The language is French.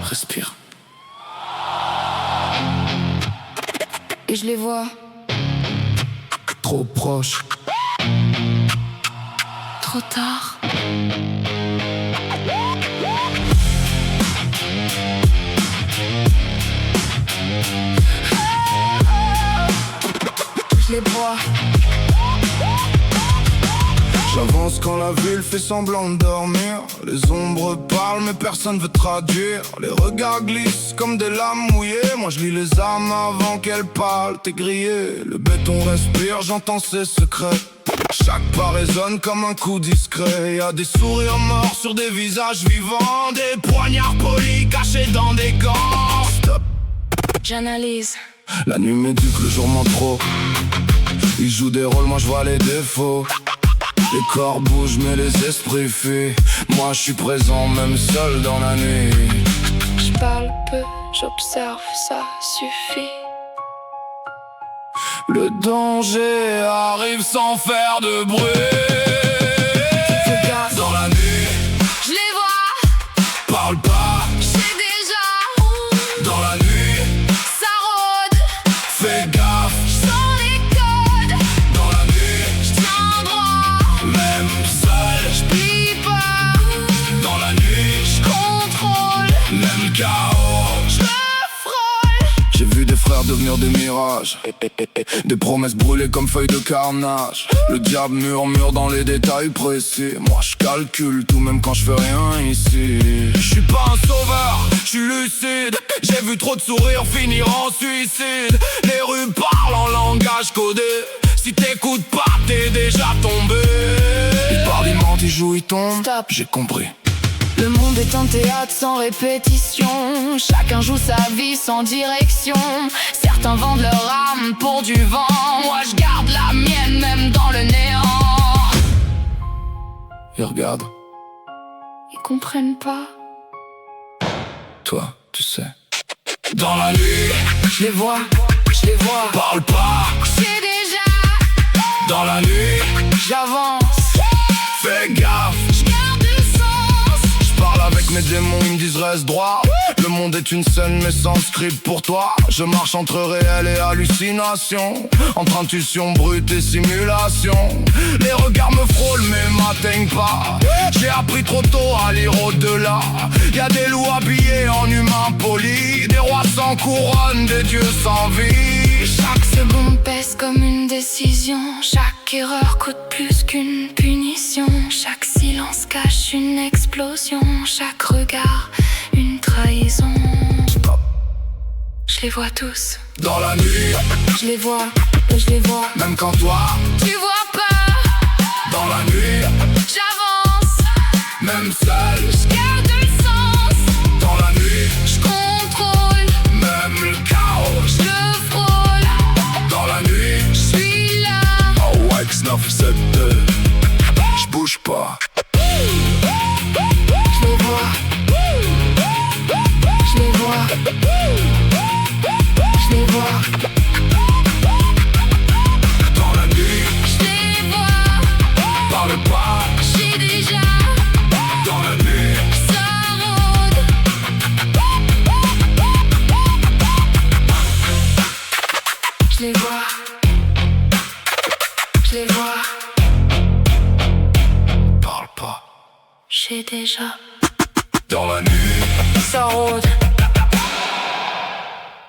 respire. Et je les vois Trop proche, trop tard. Je les vois. j'avance quand la ville fait semblant de dormir. Les ombres parlent mais personne veut traduire. Les regards glissent comme des lames mouillées. Moi je lis les âmes avant qu'elles parlent. T'es grillé, le béton respire, j'entends ses secrets. Chaque pas résonne comme un coup discret. Y'a des sourires morts sur des visages vivants. Des poignards polis cachés dans des gants. Stop. J'analyse. La nuit m'éduque, le jour ment trop. Ils jouent des rôles, moi je vois les défauts. Les corps bougent mais les esprits fuient. Moi je suis présent même seul dans la nuit. Je parle peu, j'observe, ça suffit. Le danger arrive sans faire de bruit. Fais gaffe. Dans la nuit, Je les vois, parle pas. je sais déjà. Dans la nuit, Ça rôde, fais gaffe. sans les codes. Dans la nuit, Je tiens droit, même seul. je plie pas. Dans la nuit, Je contrôle, même chaos. je frôle. J'ai vu des frères devenir des mirages, des promesses brûlées comme feuilles de carnage. Le diable murmure dans les détails précis. Moi je calcule tout même quand je fais rien ici. Je suis pas un sauveur, je suis lucide. J'ai vu trop de sourires finir en suicide. Les rues parlent en langage codé. Si t'écoutes pas t'es déjà tombé. Ils parlent, ils mentent, ils jouent, ils tombent. Stop. J'ai compris. Le monde est un théâtre sans répétition. Chacun joue sa vie sans direction. Certains vendent leur âme pour du vent. Moi je garde la mienne même dans le néant. Et regarde, Ils comprennent pas. toi, tu sais. Dans la nuit, Je les vois, je les vois. parle pas. Je sais déjà, Dans la nuit, j'avance. fais gaffe. Je garde le sens. Je parle avec mes démons, ils me disent reste droit. Le monde est une scène mais sans script pour toi. Je marche entre réel et hallucination, entre intuition brute et simulation. Les regards me frôlent mais m'atteignent pas. J'ai appris trop tôt à lire au-delà. Y'a des loups habillés en humains polis, des rois sans couronne, des dieux sans vie. Chaque seconde pèse comme une décision. Chaque erreur coûte plus qu'une punition. Chaque silence cache une explosion. Chaque regard, une trahison. Je les vois tous. Dans la nuit, Je les vois, je les vois. même quand toi, Tu vois pas, dans la nuit, j'avance. même seul, Garde le sens. dans la nuit, Je contrôle, même le chaos. je le frôle. Dans la nuit, Je suis là. oh ouais, X9, 7, 2. J'bouge pas. Je les vois. Je les vois. Je les vois. Dans la nuit, Je les vois. parle pas. J'ai déjà. Dans la nuit, Ça rôde. Je les vois. Je les vois. parle pas. J'ai déjà. Dans la nuit, Ça rôde.